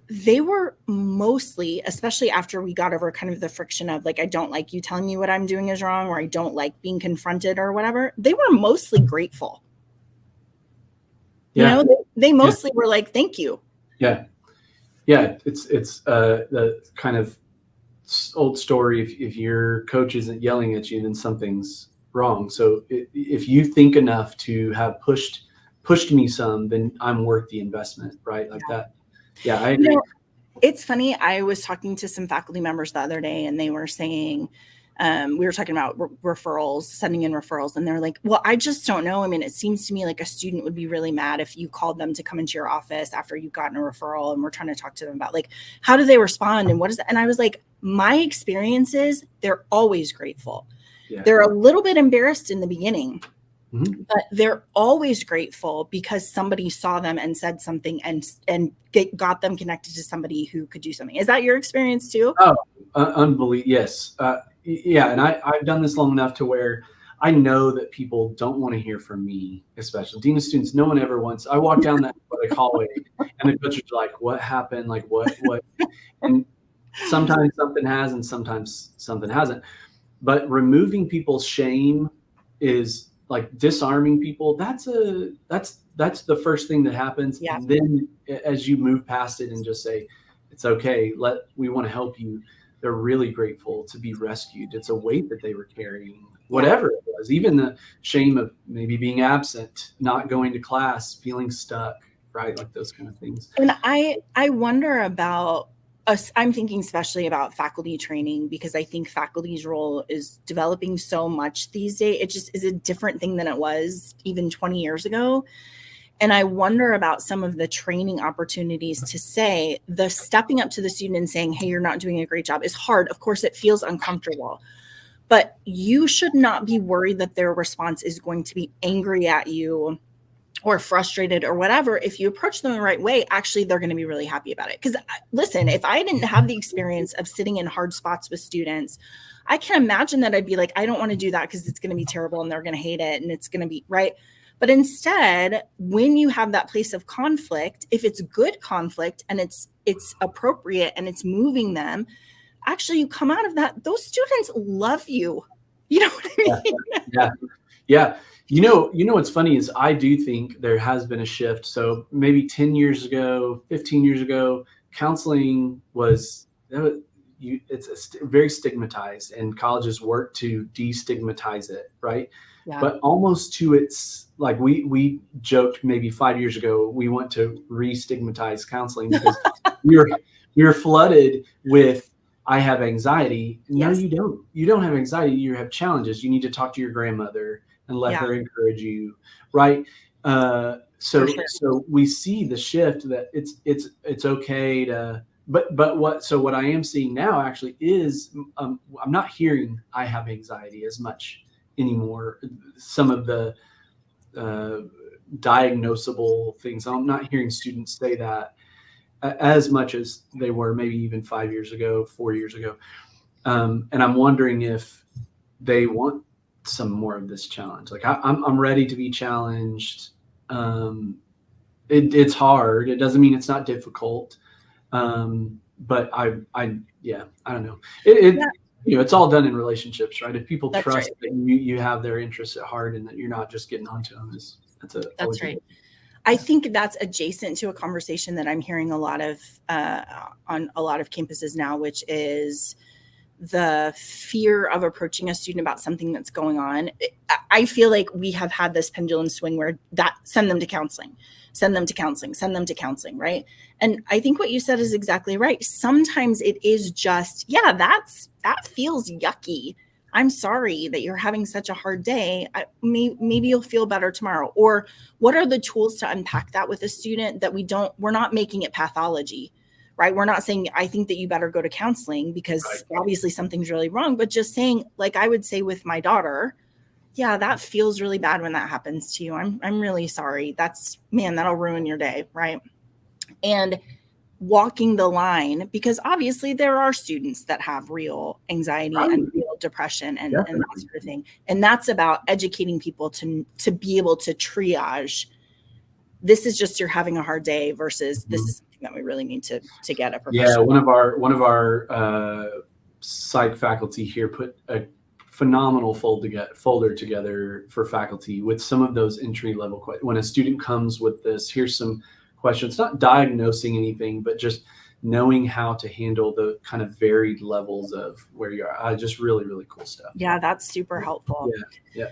they were mostly, especially after we got over kind of the friction of like, I don't like you telling me what I'm doing is wrong, or I don't like being confronted or whatever, they were mostly grateful. yeah. They mostly were like, thank you. Yeah. Yeah. It's the kind of old story. If your coach isn't yelling at you, then something's wrong. So if you think enough to have pushed me some, then I'm worth the investment, right? Like that. Yeah, I agree. It's funny. I was talking to some faculty members the other day, and they were saying, we were talking about referrals, sending in referrals. And they're like, well, I just don't know. I mean, it seems to me like a student would be really mad if you called them to come into your office after you've gotten a referral. And we're trying to talk to them about like, how do they respond? And what is that? And I was like, my experience is they're always grateful. Yeah. They're a little bit embarrassed in the beginning. Mm-hmm. But they're always grateful because somebody saw them and said something and got them connected to somebody who could do something. Is that your experience too? Oh, unbelievable. Yes. Yeah. And I've done this long enough to where I know that people don't want to hear from me, especially Dean of Students. No one ever wants. I walk down that hallway and the coaches are like, what happened? Like what? And sometimes something has and sometimes something hasn't. But removing people's shame is like disarming people. That's the first thing that happens. Yeah. And then as you move past it and just say, it's okay, we want to help you. They're really grateful to be rescued. It's a weight that they were carrying, whatever it was, even the shame of maybe being absent, not going to class, feeling stuck, right? Like those kind of things. And I wonder about us. I'm thinking especially about faculty training, because I think faculty's role is developing so much these days. It just is a different thing than it was even 20 years ago. And I wonder about some of the training opportunities to say the stepping up to the student and saying, hey, you're not doing a great job is hard. Of course, it feels uncomfortable, but you should not be worried that their response is going to be angry at you or frustrated or whatever. If you approach them the right way, actually, they're going to be really happy about it. Because listen, if I didn't have the experience of sitting in hard spots with students, I can imagine that I'd be like, I don't want to do that because it's going to be terrible and they're going to hate it and it's going to be right. But instead, when you have that place of conflict, if it's good conflict and it's appropriate and it's moving them, actually you come out of that, those students love you. You know what I mean? Yeah. You know what's funny is I do think there has been a shift. So maybe 10 years ago, 15 years ago, counseling it's very stigmatized, and colleges work to destigmatize it, right? Yeah. But almost to its, like we joked maybe 5 years ago, we want to re-stigmatize counseling because we were flooded with, I have anxiety. No, yes. You don't. You don't have anxiety. You have challenges. You need to talk to your grandmother and let her encourage you, right? So we see the shift that it's okay to, but what I am seeing now actually is I'm not hearing I have anxiety as much anymore. Some of the diagnosable things, I'm not hearing students say that as much as they were maybe even 5 years ago, 4 years ago. And I'm wondering if they want some more of this challenge. Like I'm ready to be challenged. It's hard. It doesn't mean it's not difficult. But I don't know. it's all done in relationships, right? If people That's trust right. that you have their interests at heart and that you're not just getting onto them, That's right. I think that's adjacent to a conversation that I'm hearing a lot of on a lot of campuses now, which is the fear of approaching a student about something that's going on. I feel like we have had this pendulum swing where that send them to counseling, send them to counseling, send them to counseling, right? And I think what you said is exactly right. Sometimes it is just, yeah, that feels yucky. I'm sorry that you're having such a hard day. Maybe you'll feel better tomorrow. Or what are the tools to unpack that with a student that we're not making it pathology, right? We're not saying, I think that you better go to counseling because obviously something's really wrong, but just saying, like I would say with my daughter, yeah, that feels really bad when that happens to you. I'm really sorry. That'll ruin your day, right? And walking the line, because obviously there are students that have real anxiety and real depression and that sort of thing. And that's about educating people to be able to triage. This is just you're having a hard day versus this is something that we really need to get a professional. Yeah, one of our psych faculty here put a phenomenal folder together for faculty with some of those entry level questions. When a student comes with this, here's some questions, not diagnosing anything, but just knowing how to handle the kind of varied levels of where you are. Just really, really cool stuff. Yeah, that's super helpful. Yeah.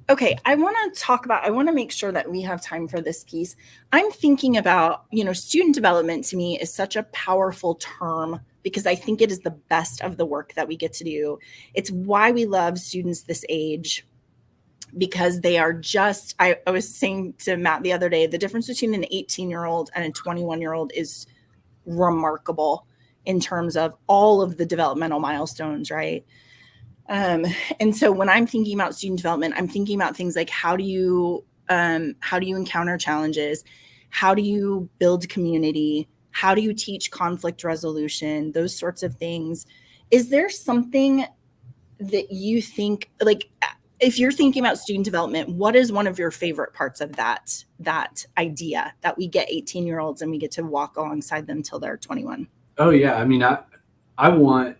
Okay, I want to make sure that we have time for this piece. I'm thinking about, student development to me is such a powerful term because I think it is the best of the work that we get to do. It's why we love students this age, because they are just, I was saying to Matt the other day, the difference between an 18-year-old and a 21-year-old is remarkable in terms of all of the developmental milestones, right? And so when I'm thinking about student development, I'm thinking about things like how do you encounter challenges? How do you build community? How do you teach conflict resolution? Those sorts of things. Is there something that you think, like, if you're thinking about student development, what is one of your favorite parts of that idea that we get 18-year-olds and we get to walk alongside them till they're 21? Oh yeah. I mean, I want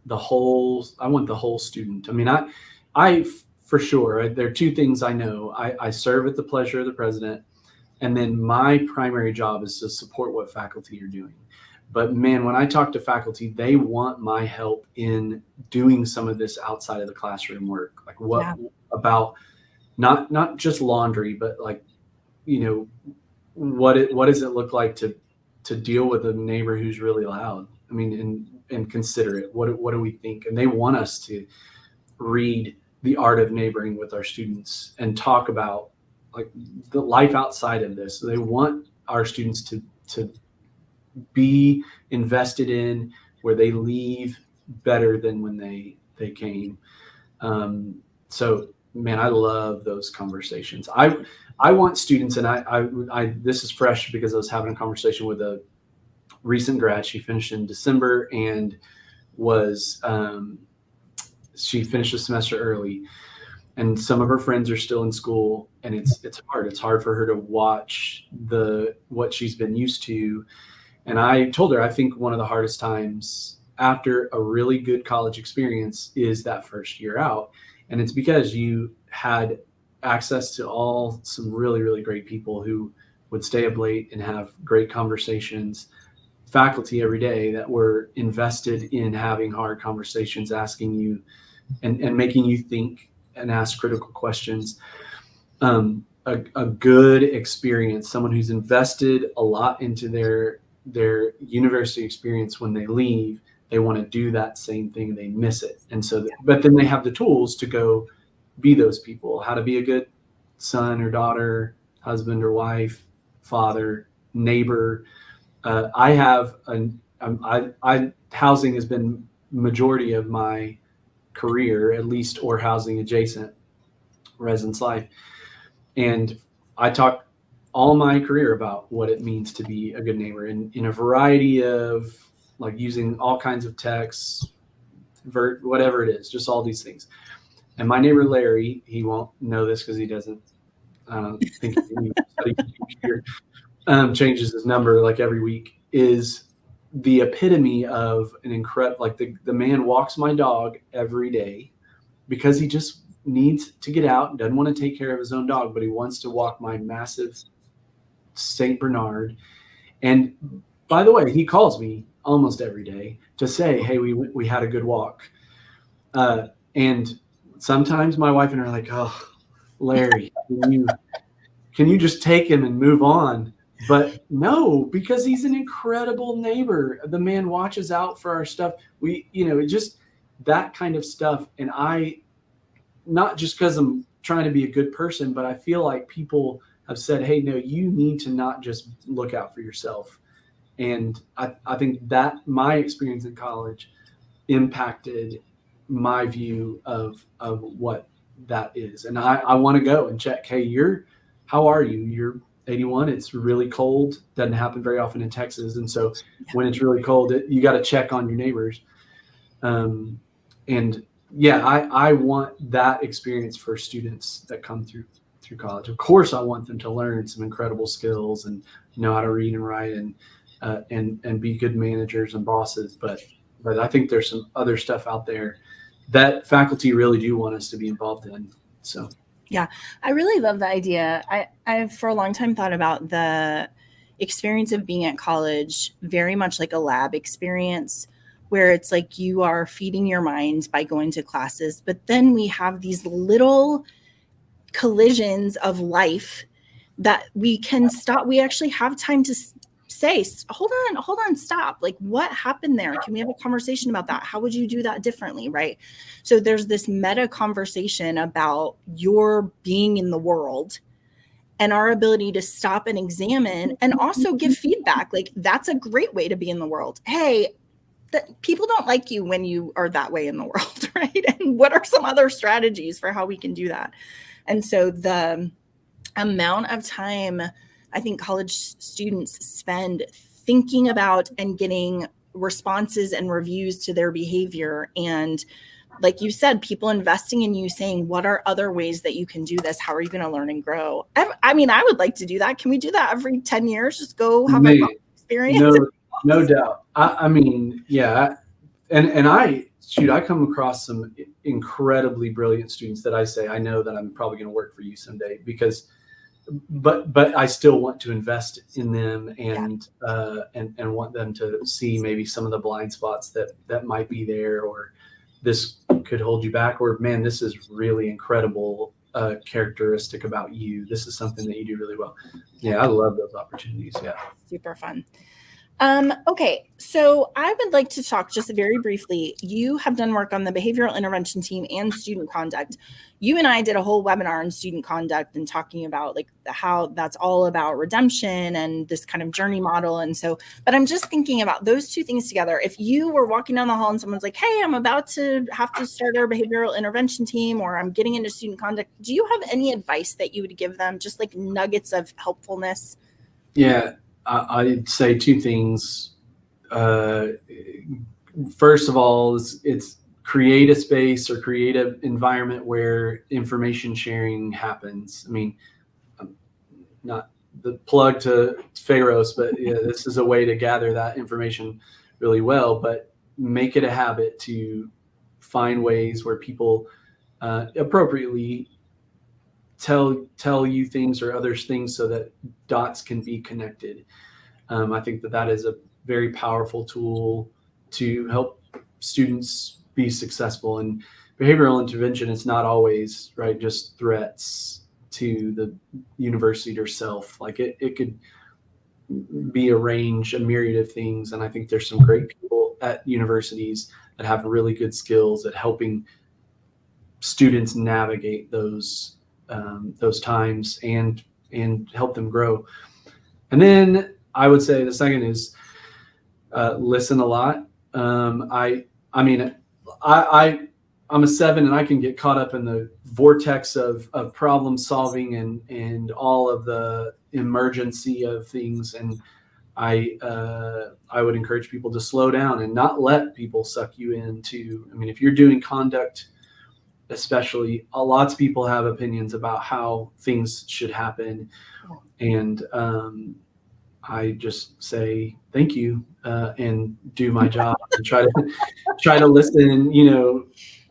the whole student. I mean, I for sure, there are two things I know. I serve at the pleasure of the president, and then my primary job is to support what faculty are doing. But man, when I talk to faculty, they want my help in doing some of this outside of the classroom work. Like about not just laundry, but like, what does it look like to deal with a neighbor who's really loud? I mean, and consider it. What do we think? And they want us to read The Art of Neighboring with our students and talk about like the life outside of this. So they want our students to be invested in, where they leave better than when they came. So man, I love those conversations. I want students, and I this is fresh because I was having a conversation with a recent grad. She finished in December and she finished the semester early, and some of her friends are still in school, and it's hard for her to watch what she's been used to. And I told her, I think one of the hardest times after a really good college experience is that first year out. And it's because you had access to some really, really great people who would stay up late and have great conversations, faculty every day that were invested in having hard conversations, asking you and making you think and ask critical questions. A good experience, someone who's invested a lot into their university experience. When they leave, they want to do that same thing. They miss it. And so, but then they have the tools to go be those people, how to be a good son or daughter, husband or wife, father, neighbor. Housing has been majority of my career, at least, or housing adjacent residence life. And I talk all my career about what it means to be a good neighbor in a variety of, like, using all kinds of texts, whatever it is, just all these things. And my neighbor Larry, he won't know this because he doesn't think he study computer, changes his number like every week, is the epitome of an incredible, like the man walks my dog every day because he just needs to get out and doesn't want to take care of his own dog, but he wants to walk my massive Saint Bernard. And by the way, he calls me almost every day to say, hey, we had a good walk. And sometimes my wife and I are like, oh, Larry, can you just take him and move on? But no, because he's an incredible neighbor. The man watches out for our stuff. Just that kind of stuff. And not just because I'm trying to be a good person, but I feel like people have said, hey, no, you need to not just look out for yourself. And I think that my experience in college impacted my view of what that is. And I want to go and check, hey, how are you? You're 81. It's really cold. Doesn't happen very often in Texas. And so when it's really cold, you got to check on your neighbors. And yeah, I want that experience for students that come through college. Of course, I want them to learn some incredible skills and know how to read and write and be good managers and bosses. But I think there's some other stuff out there that faculty really do want us to be involved in. So. Yeah, I really love the idea. I've for a long time thought about the experience of being at college very much like a lab experience, where it's like you are feeding your mind by going to classes, but then we have these little collisions of life that we can stop. We actually have time to say, hold on, stop. Like, what happened there? Can we have a conversation about that? How would you do that differently? Right. So there's this meta conversation about your being in the world and our ability to stop and examine and also give feedback. Like, that's a great way to be in the world. Hey, people don't like you when you are that way in the world, right? And what are some other strategies for how we can do that? And so the amount of time I think college students spend thinking about and getting responses and reviews to their behavior. And like you said, people investing in you saying, what are other ways that you can do this? How are you going to learn and grow? I mean, I would like to do that. Can we do that every 10 years? Just go have a experience? No doubt. I mean, yeah. And I come across some incredibly brilliant students that I say, I know that I'm probably going to work for you someday but I still want to invest in them and want them to see maybe some of the blind spots that might be there, or this could hold you back, or man, this is really incredible characteristic about you. This is something that you do really well. Yeah, I love those opportunities. Yeah. Super fun. Okay, so I would like to talk just very briefly. You have done work on the behavioral intervention team and student conduct. You and I did a whole webinar on student conduct and talking about like how that's all about redemption and this kind of journey model. And so, but I'm just thinking about those two things together. If you were walking down the hall and someone's like, hey, I'm about to have to start our behavioral intervention team, or I'm getting into student conduct, do you have any advice that you would give them, just like nuggets of helpfulness? Yeah. I'd say two things. First of all, it's create a space or create an environment where information sharing happens. I mean, not the plug to Pharos, but yeah, this is a way to gather that information really well, but make it a habit to find ways where people appropriately tell you things or others things so that dots can be connected. I think that is a very powerful tool to help students be successful. And behavioral intervention is not always, right, just threats to the university herself. Like it could be a myriad of things. And I think there's some great people at universities that have really good skills at helping students navigate those times and help them grow. And then I would say the second is listen a lot. I mean, I'm a 7 and I can get caught up in the vortex of problem solving and all of the emergency of things. And I would encourage people to slow down and not let people suck you into, I mean, if you're doing conduct, especially, lots of people have opinions about how things should happen. And I just say thank you and do my job and try to listen,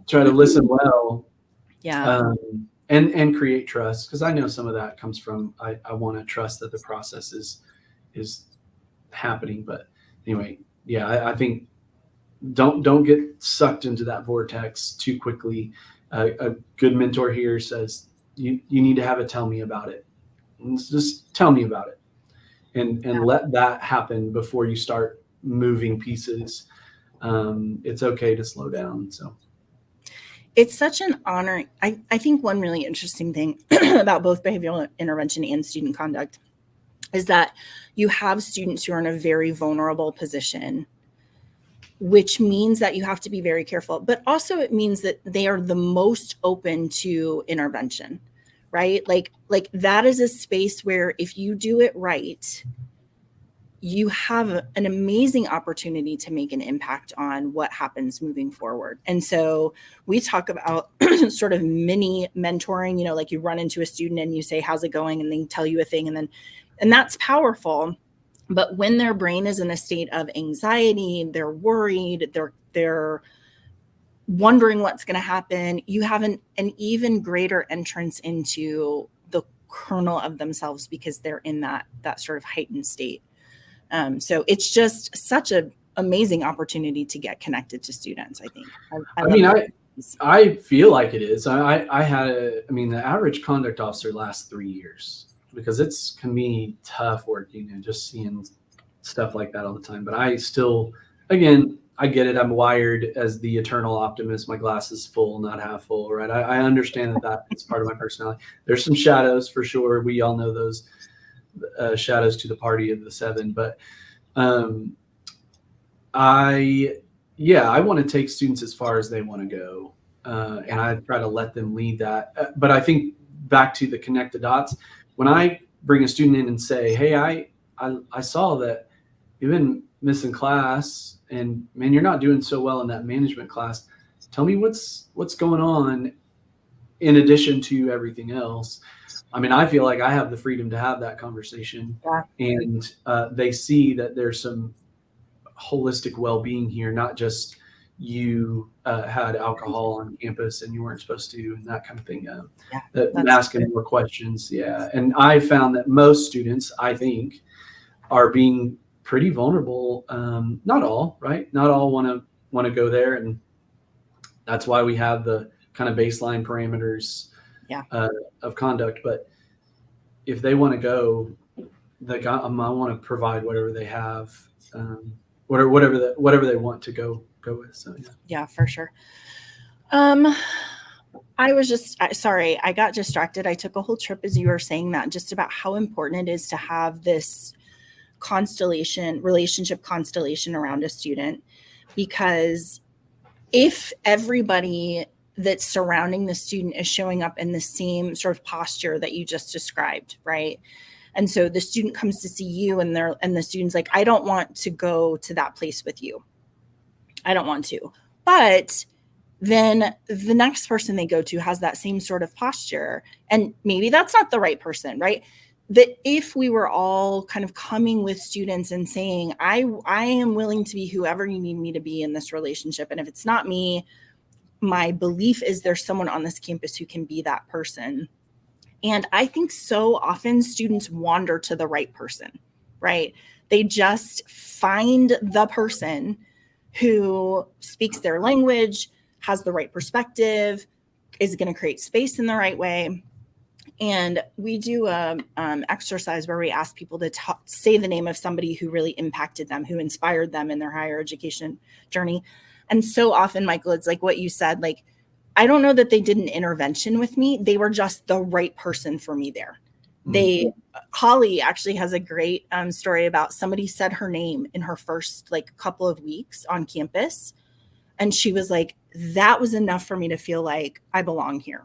try to listen well. Yeah. And create trust, because I know some of that comes from I want to trust that the process is happening. But anyway, yeah, I think don't get sucked into that vortex too quickly. A good mentor here says you need to have a tell me about it. Just tell me about it, and let that happen before you start moving pieces. It's okay to slow down. So It's such an honor. I think one really interesting thing about both behavioral intervention and student conduct is that you have students who are in a very vulnerable position, which means that you have to be very careful, but also it means that they are the most open to intervention, right? Like that is a space where if you do it right, you have an amazing opportunity to make an impact on what happens moving forward. And so we talk about sort of mini mentoring, like you run into a student and you say, how's it going? And they tell you a thing. And that's powerful. But when their brain is in a state of anxiety, they're worried, they're wondering what's going to happen, you have an even greater entrance into the kernel of themselves because they're in that sort of heightened state. So it's just such an amazing opportunity to get connected to students, I think. I feel like it is. I had the average conduct officer lasts 3 years, because it can be tough working and just seeing stuff like that all the time. But I still, again, I get it. I'm wired as the eternal optimist. My glass is full, not half full, right? I understand that is part of my personality. There's some shadows for sure. We all know those shadows to the party of the seven. But I want to take students as far as they want to go. And I try to let them lead that. But I think back to the connect the dots, when I bring a student in and say, hey, I saw that you've been missing class, and man, you're not doing so well in that management class. Tell me what's going on in addition to everything else. I feel like I have the freedom to have that conversation, and they see that there's some holistic well-being here, not just you had alcohol on campus and you weren't supposed to, and that kind of thing. Asking more questions. Yeah. And I found that most students, I think, are being pretty vulnerable. Not all, right? Not all want to go there. And that's why we have the kind of baseline parameters of conduct. But if they want to go, I want to provide whatever they have, whatever they want to go with. So yeah, for sure. I was just sorry, I got distracted. I took a whole trip as you were saying that, just about how important it is to have this relationship constellation around a student, because if everybody that's surrounding the student is showing up in the same sort of posture that you just described, right? And so the student comes to see you and the student's like, I don't want to go to that place with you. I don't want to. But then the next person they go to has that same sort of posture. And maybe that's not the right person, right? That if we were all kind of coming with students and saying, I am willing to be whoever you need me to be in this relationship. And if it's not me, my belief is there's someone on this campus who can be that person. And I think so often students wander to the right person, right? They just find the person who speaks their language, has the right perspective, is going to create space in the right way. And we do an exercise where we ask people to say the name of somebody who really impacted them, who inspired them in their higher education journey. And so often, Michael, it's like what you said, like, I don't know that they did an intervention with me. They were just the right person for me there. Holly actually has a great story about somebody said her name in her first couple of weeks on campus. And she was like, that was enough for me to feel like I belong here.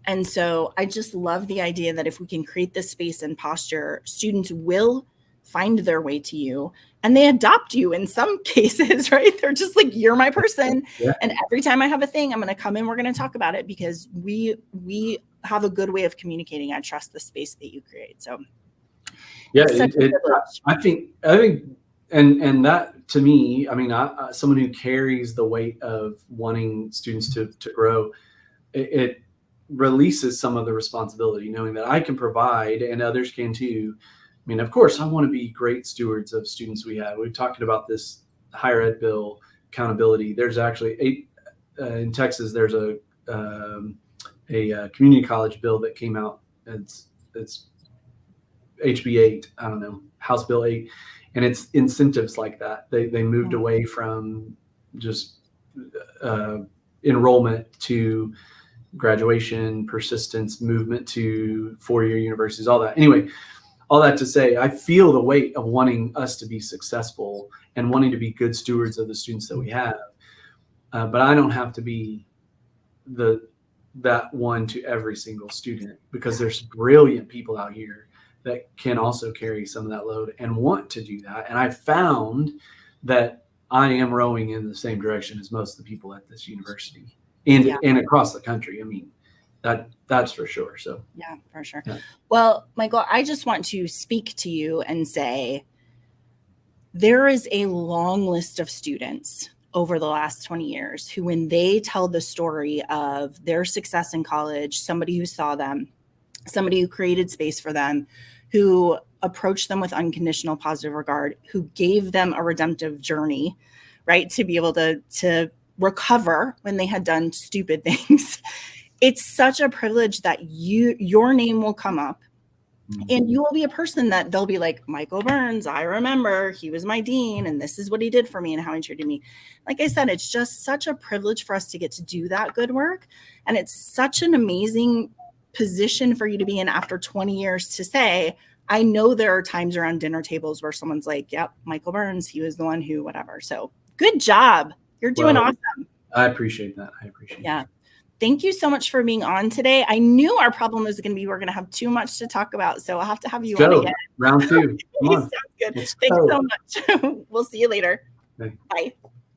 And so I just love the idea that if we can create this space and posture, students will find their way to you, and they adopt you in some cases, right? They're just like, you're my person. Yeah. And every time I have a thing, I'm going to come in, we're going to talk about it, because we have a good way of communicating. I trust the space that you create. So Yeah, It's such a privilege. I think, and that to me, I mean, someone who carries the weight of wanting students to grow, it releases some of the responsibility, knowing that I can provide and others can too. I mean, of course, I want to be great stewards of students we have. We've talked about this higher ed bill accountability. There's actually in Texas. There's a community college bill that came out. It's HB 8. I don't know, House Bill 8, and it's incentives like that. They moved away from just enrollment to graduation, persistence, movement to 4-year universities, all that. Anyway, all that to say, I feel the weight of wanting us to be successful and wanting to be good stewards of the students that we have. But I don't have to be that one to every single student, because there's brilliant people out here that can also carry some of that load and want to do that. And I found that I am rowing in the same direction as most of the people at this university and across the country. I mean, that's for sure. So yeah, for sure. Yeah. Well, Michael, I just want to speak to you and say there is a long list of students over the last 20 years who, when they tell the story of their success in college, somebody who saw them, somebody who created space for them, who approached them with unconditional positive regard, who gave them a redemptive journey, right, to be able to recover when they had done stupid things. It's such a privilege that your name will come up, and you will be a person that they'll be like, Michael Burns, I remember, he was my dean, and this is what he did for me and how he treated me. Like I said, it's just such a privilege for us to get to do that good work. And it's such an amazing position for you to be in after 20 years to say, I know there are times around dinner tables where someone's like, yep, Michael Burns, he was the one who, whatever. So good job. You're doing awesome. I appreciate that. Yeah. Thank you so much for being on today. I knew our problem was going to be we're going to have too much to talk about, so I'll have to have you on again. Round 2. Come on. Sounds good. Thanks so much. We'll see you later. Okay. Bye.